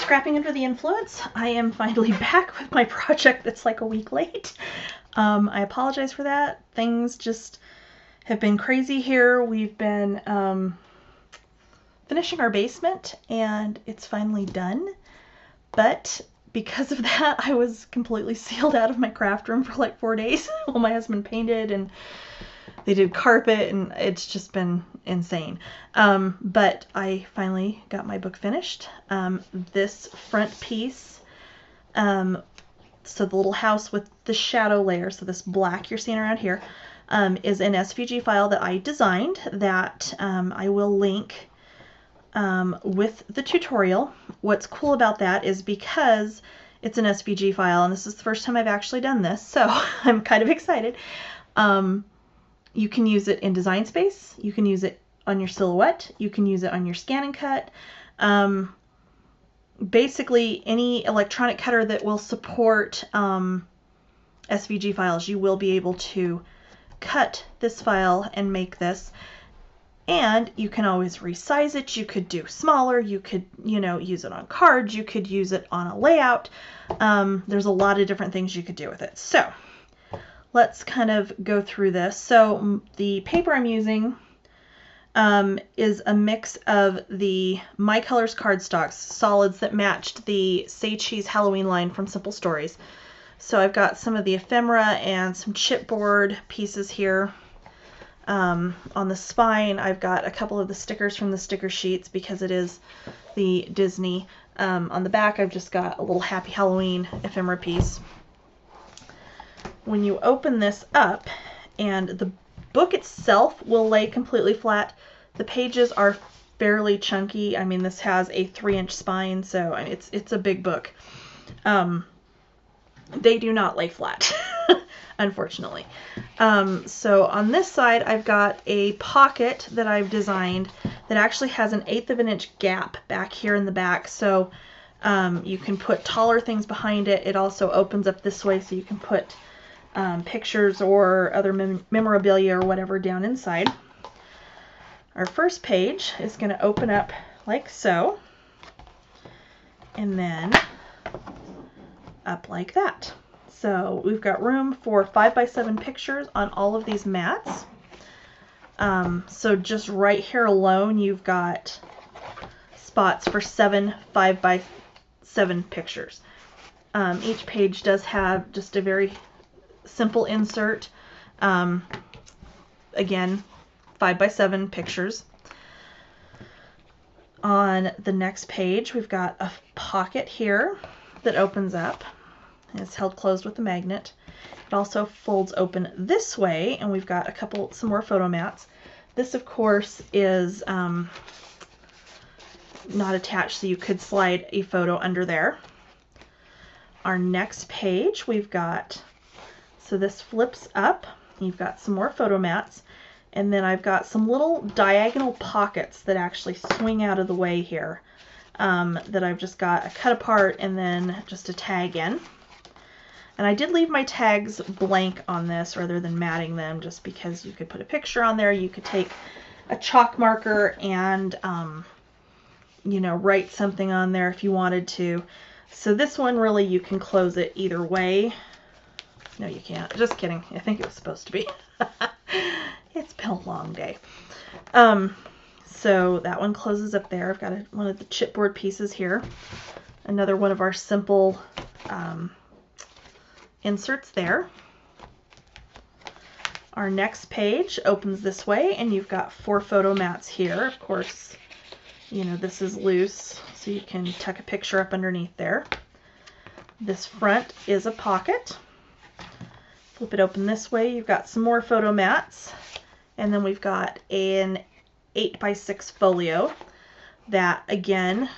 Scrapping Under the Influence. I am finally back with my project that's like a week late. I apologize for that. Things just have been crazy here. We've been finishing our basement and it's finally done. But because of that, I was completely sealed out of my craft room for like 4 days while my husband painted and they did carpet, and it's just been insane. But I finally got my book finished. This front piece, so the little house with the shadow layer, so this black you're seeing around here, is an SVG file that I designed that I will link with the tutorial. What's cool about that is because it's an SVG file, and this is the first time I've actually done this, so I'm kind of excited. You can use it in Design Space, you can use it on your Silhouette, you can use it on your Scan and Cut. Basically, any electronic cutter that will support SVG files, you will be able to cut this file and make this. And you can always resize it. You could do smaller, you could, use it on cards, you could use it on a layout. There's a lot of different things you could do with it. So let's kind of go through this. So the paper I'm using is a mix of the My Colors cardstocks, solids that matched the Say Cheese Halloween line from Simple Stories. So I've got some of the ephemera and some chipboard pieces here. On the spine, I've got a couple of the stickers from the sticker sheets because it is the Disney. On the back, I've just got a little Happy Halloween ephemera piece. When you open this up, and the book itself will lay completely flat, the pages are fairly chunky. I mean, this has a 3-inch spine, so it's a big book. They do not lay flat, unfortunately. So on this side, I've got a pocket that I've designed that actually has an 1/8 of an inch gap back here in the back, so you can put taller things behind it. It also opens up this way so you can put pictures or other memorabilia or whatever down inside. Our first page is going to open up like so, and then up like that. So we've got room for 5x7 pictures on all of these mats. So just right here alone, you've got spots for 7 5x7 pictures. Each page does have just a very simple insert. Again, 5x7 pictures. On the next page, we've got a pocket here that opens up. It's held closed with a magnet. It also folds open this way, and we've got some more photo mats. This, of course, is not attached, so you could slide a photo under there. Our next page, we've got, so this flips up. You've got some more photo mats, and then I've got some little diagonal pockets that actually swing out of the way here that I've just got a cut apart and then just a tag in. And I did leave my tags blank on this rather than matting them, just because you could put a picture on there. You could take a chalk marker and, write something on there if you wanted to. So this one, really, you can close it either way. No, you can't. Just kidding. I think it was supposed to be. It's been a long day. So that one closes up there. I've got one of the chipboard pieces here. Another one of our simple inserts there. Our next page opens this way, and you've got 4 photo mats here. Of course, this is loose, so you can tuck a picture up underneath there. This front is a pocket. Flip it open this way, you've got some more photo mats, and then we've got an 8x6 folio that, again,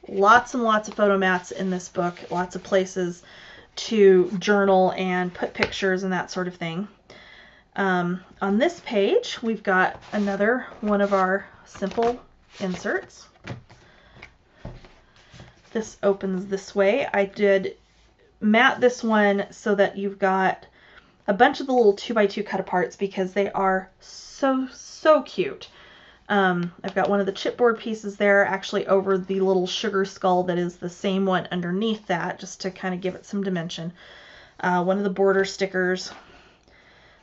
lots and lots of photo mats in this book, lots of places to journal and put pictures and that sort of thing. On this page, we've got another one of our simple inserts. This opens this way. I did mat this one so that you've got a bunch of the little 2x2 cut aparts because they are so cute. I've got one of the chipboard pieces there actually over the little sugar skull that is the same one underneath that, just to kind of give it some dimension. One of the border stickers,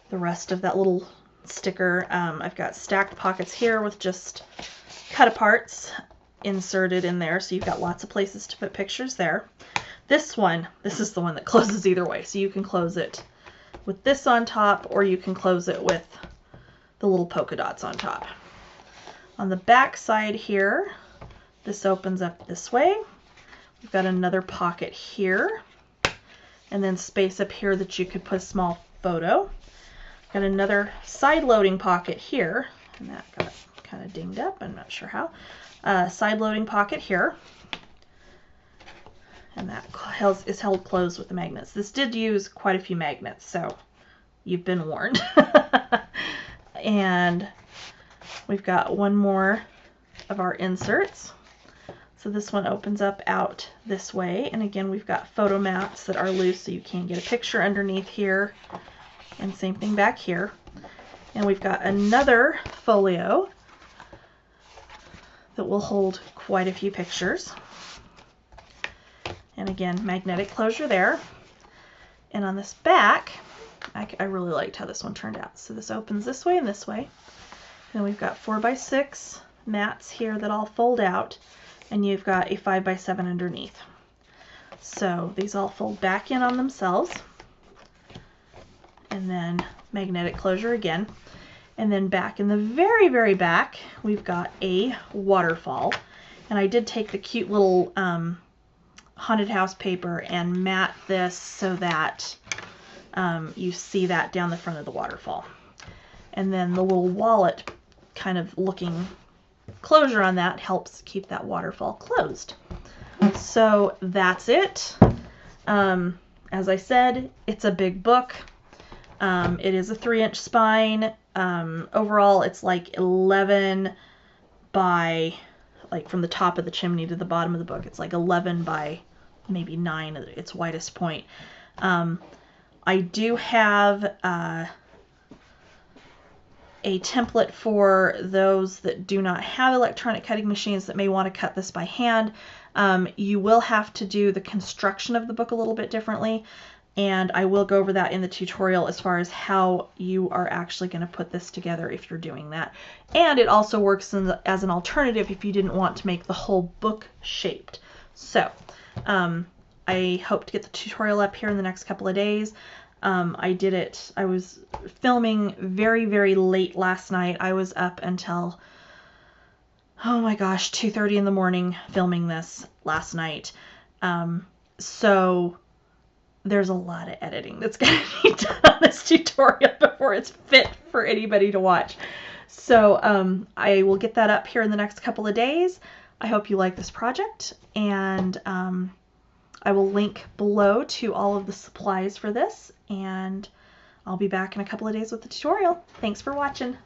the rest of that little sticker. I've got stacked pockets here with just cut aparts inserted in there, so you've got lots of places to put pictures there. This is the one that closes either way, so you can close it with this on top, or you can close it with the little polka dots on top. On the back side here, this opens up this way. We've got another pocket here, and then space up here that you could put a small photo. Got another side loading pocket here, and that got kind of dinged up, I'm not sure how. Side loading pocket here, and that is held closed with the magnets. This did use quite a few magnets, so you've been warned. And we've got one more of our inserts. So this one opens up out this way, and again we've got photo mats that are loose so you can get a picture underneath here, and same thing back here. And we've got another folio that will hold quite a few pictures. And again, magnetic closure there. And on this back, I really liked how this one turned out. So this opens this way and this way. And we've got 4x6 mats here that all fold out, and you've got a 5x7 underneath. So these all fold back in on themselves. And then magnetic closure again. And then back in the very, very back, we've got a waterfall. And I did take the cute little haunted house paper and mat this so that you see that down the front of the waterfall. And then the little wallet kind of looking closure on that helps keep that waterfall closed. So that's it. As I said, it's a big book. It is a 3-inch spine. Overall, it's like 11 by, like from the top of the chimney to the bottom of the book, it's like 11 by maybe 9 at its widest point. I do have a template for those that do not have electronic cutting machines that may want to cut this by hand. You will have to do the construction of the book a little bit differently, and I will go over that in the tutorial as far as how you are actually going to put this together if you're doing that. And it also works as an alternative if you didn't want to make the whole book shaped. So I hope to get the tutorial up here in the next couple of days. I was filming very, very late last night. I was up until, oh my gosh, 2:30 in the morning filming this last night. So there's a lot of editing that's going to be done on this tutorial before it's fit for anybody to watch. So I will get that up here in the next couple of days. I hope you like this project, and I will link below to all of the supplies for this, and I'll be back in a couple of days with the tutorial. Thanks for watching.